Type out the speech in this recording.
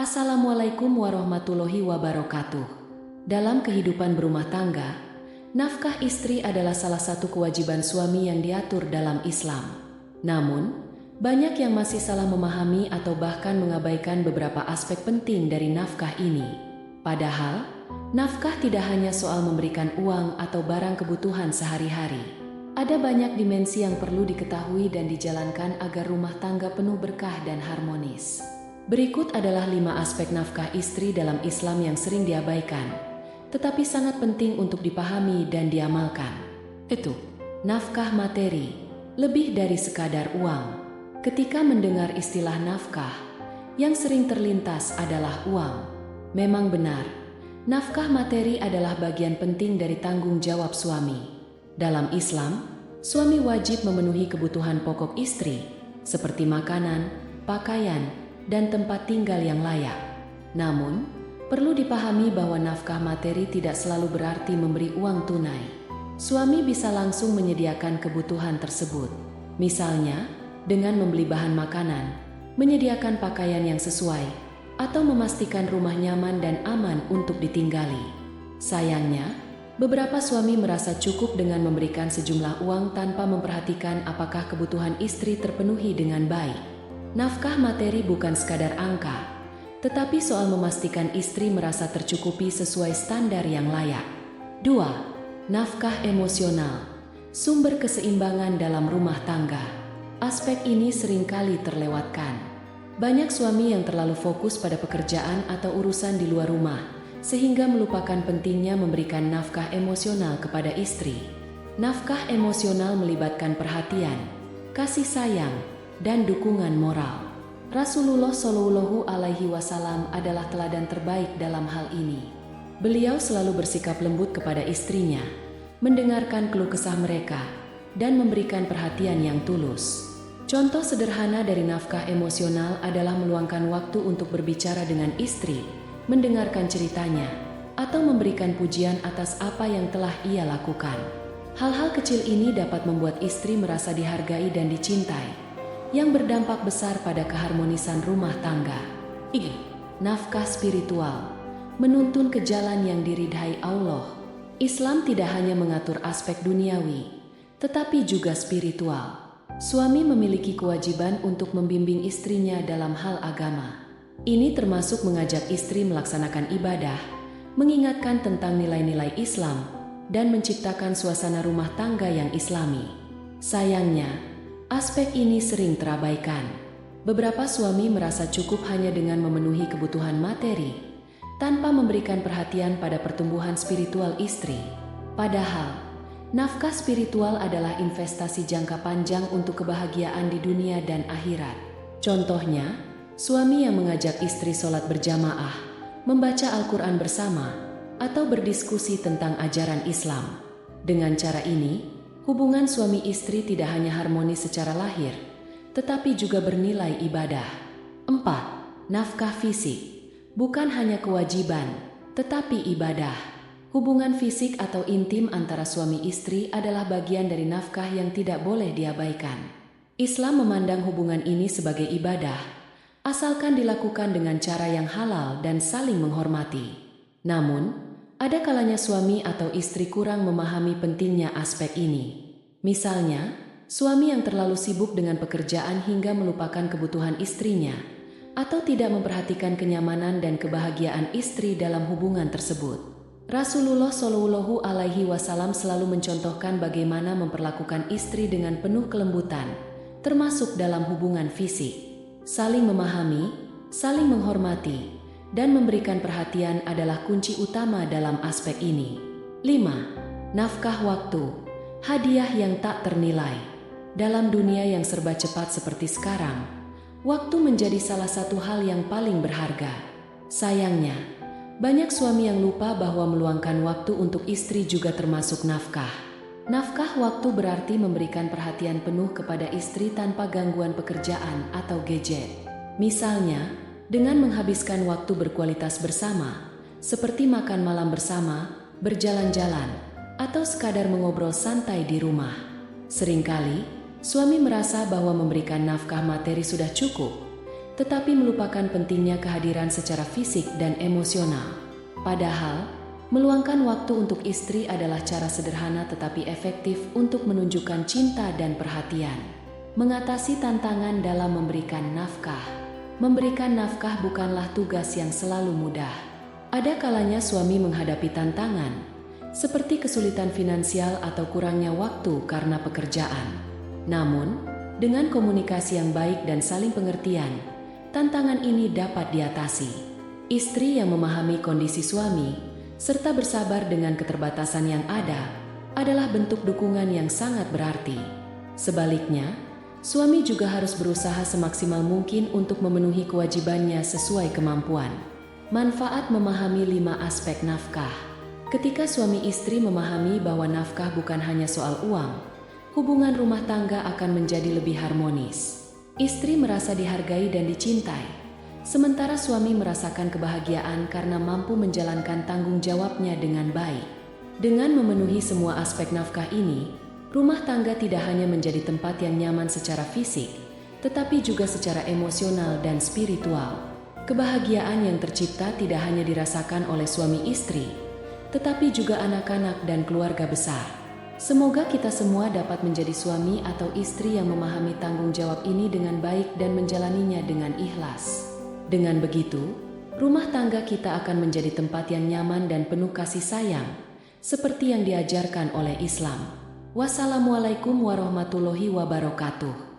Assalamualaikum warahmatullahi wabarakatuh. Dalam kehidupan berumah tangga, nafkah istri adalah salah satu kewajiban suami yang diatur dalam Islam. Namun, banyak yang masih salah memahami atau bahkan mengabaikan beberapa aspek penting dari nafkah ini. Padahal, nafkah tidak hanya soal memberikan uang atau barang kebutuhan sehari-hari. Ada banyak dimensi yang perlu diketahui dan dijalankan agar rumah tangga penuh berkah dan harmonis. Berikut adalah 5 aspek nafkah istri dalam Islam yang sering diabaikan, tetapi sangat penting untuk dipahami dan diamalkan. Itu, nafkah materi, lebih dari sekadar uang. Ketika mendengar istilah nafkah, yang sering terlintas adalah uang. Memang benar, nafkah materi adalah bagian penting dari tanggung jawab suami. Dalam Islam, suami wajib memenuhi kebutuhan pokok istri, seperti makanan, pakaian, dan tempat tinggal yang layak. Namun, perlu dipahami bahwa nafkah materi tidak selalu berarti memberi uang tunai. Suami bisa langsung menyediakan kebutuhan tersebut. Misalnya, dengan membeli bahan makanan, menyediakan pakaian yang sesuai, atau memastikan rumah nyaman dan aman untuk ditinggali. Sayangnya, beberapa suami merasa cukup dengan memberikan sejumlah uang tanpa memperhatikan apakah kebutuhan istri terpenuhi dengan baik. Nafkah materi bukan sekadar angka, tetapi soal memastikan istri merasa tercukupi sesuai standar yang layak. 2. Nafkah emosional, sumber keseimbangan dalam rumah tangga. Aspek ini seringkali terlewatkan. Banyak suami yang terlalu fokus pada pekerjaan atau urusan di luar rumah, sehingga melupakan pentingnya memberikan nafkah emosional kepada istri. Nafkah emosional melibatkan perhatian, kasih sayang, dan dukungan moral. Rasulullah Shallallahu Alaihi Wasallam adalah teladan terbaik dalam hal ini. Beliau selalu bersikap lembut kepada istrinya, mendengarkan keluh kesah mereka, dan memberikan perhatian yang tulus. Contoh sederhana dari nafkah emosional adalah meluangkan waktu untuk berbicara dengan istri, mendengarkan ceritanya, atau memberikan pujian atas apa yang telah ia lakukan. Hal-hal kecil ini dapat membuat istri merasa dihargai dan dicintai, yang berdampak besar pada keharmonisan rumah tangga. Nafkah spiritual, menuntun ke jalan yang diridhai Allah. Islam tidak hanya mengatur aspek duniawi, tetapi juga spiritual. Suami memiliki kewajiban untuk membimbing istrinya dalam hal agama. Ini termasuk mengajak istri melaksanakan ibadah, mengingatkan tentang nilai-nilai Islam, dan menciptakan suasana rumah tangga yang islami. Sayangnya, aspek ini sering terabaikan. Beberapa suami merasa cukup hanya dengan memenuhi kebutuhan materi, tanpa memberikan perhatian pada pertumbuhan spiritual istri. Padahal, nafkah spiritual adalah investasi jangka panjang untuk kebahagiaan di dunia dan akhirat. Contohnya, suami yang mengajak istri sholat berjamaah, membaca Al-Quran bersama, atau berdiskusi tentang ajaran Islam. Dengan cara ini, hubungan suami istri tidak hanya harmonis secara lahir, tetapi juga bernilai ibadah. 4. Nafkah fisik, bukan hanya kewajiban, tetapi ibadah. Hubungan fisik atau intim antara suami istri adalah bagian dari nafkah yang tidak boleh diabaikan. Islam memandang hubungan ini sebagai ibadah, asalkan dilakukan dengan cara yang halal dan saling menghormati. Namun, ada kalanya suami atau istri kurang memahami pentingnya aspek ini. Misalnya, suami yang terlalu sibuk dengan pekerjaan hingga melupakan kebutuhan istrinya, atau tidak memperhatikan kenyamanan dan kebahagiaan istri dalam hubungan tersebut. Rasulullah Shallallahu Alaihi Wasallam selalu mencontohkan bagaimana memperlakukan istri dengan penuh kelembutan, termasuk dalam hubungan fisik. Saling memahami, saling menghormati, dan memberikan perhatian adalah kunci utama dalam aspek ini. 5. Nafkah waktu, hadiah yang tak ternilai. Dalam dunia yang serba cepat seperti sekarang, waktu menjadi salah satu hal yang paling berharga. Sayangnya, banyak suami yang lupa bahwa meluangkan waktu untuk istri juga termasuk nafkah. Nafkah waktu berarti memberikan perhatian penuh kepada istri tanpa gangguan pekerjaan atau gadget. Misalnya, dengan menghabiskan waktu berkualitas bersama, seperti makan malam bersama, berjalan-jalan, atau sekadar mengobrol santai di rumah. Seringkali, suami merasa bahwa memberikan nafkah materi sudah cukup, tetapi melupakan pentingnya kehadiran secara fisik dan emosional. Padahal, meluangkan waktu untuk istri adalah cara sederhana tetapi efektif untuk menunjukkan cinta dan perhatian. Mengatasi tantangan dalam memberikan nafkah. Memberikan nafkah bukanlah tugas yang selalu mudah. Ada kalanya suami menghadapi tantangan, seperti kesulitan finansial atau kurangnya waktu karena pekerjaan. Namun, dengan komunikasi yang baik dan saling pengertian, tantangan ini dapat diatasi. Istri yang memahami kondisi suami serta bersabar dengan keterbatasan yang ada adalah bentuk dukungan yang sangat berarti. Sebaliknya, suami juga harus berusaha semaksimal mungkin untuk memenuhi kewajibannya sesuai kemampuan. Manfaat memahami 5 aspek nafkah. Ketika suami istri memahami bahwa nafkah bukan hanya soal uang, hubungan rumah tangga akan menjadi lebih harmonis. Istri merasa dihargai dan dicintai, sementara suami merasakan kebahagiaan karena mampu menjalankan tanggung jawabnya dengan baik. Dengan memenuhi semua aspek nafkah ini, rumah tangga tidak hanya menjadi tempat yang nyaman secara fisik, tetapi juga secara emosional dan spiritual. Kebahagiaan yang tercipta tidak hanya dirasakan oleh suami istri, tetapi juga anak-anak dan keluarga besar. Semoga kita semua dapat menjadi suami atau istri yang memahami tanggung jawab ini dengan baik dan menjalaninya dengan ikhlas. Dengan begitu, rumah tangga kita akan menjadi tempat yang nyaman dan penuh kasih sayang, seperti yang diajarkan oleh Islam. Wassalamualaikum warahmatullahi wabarakatuh.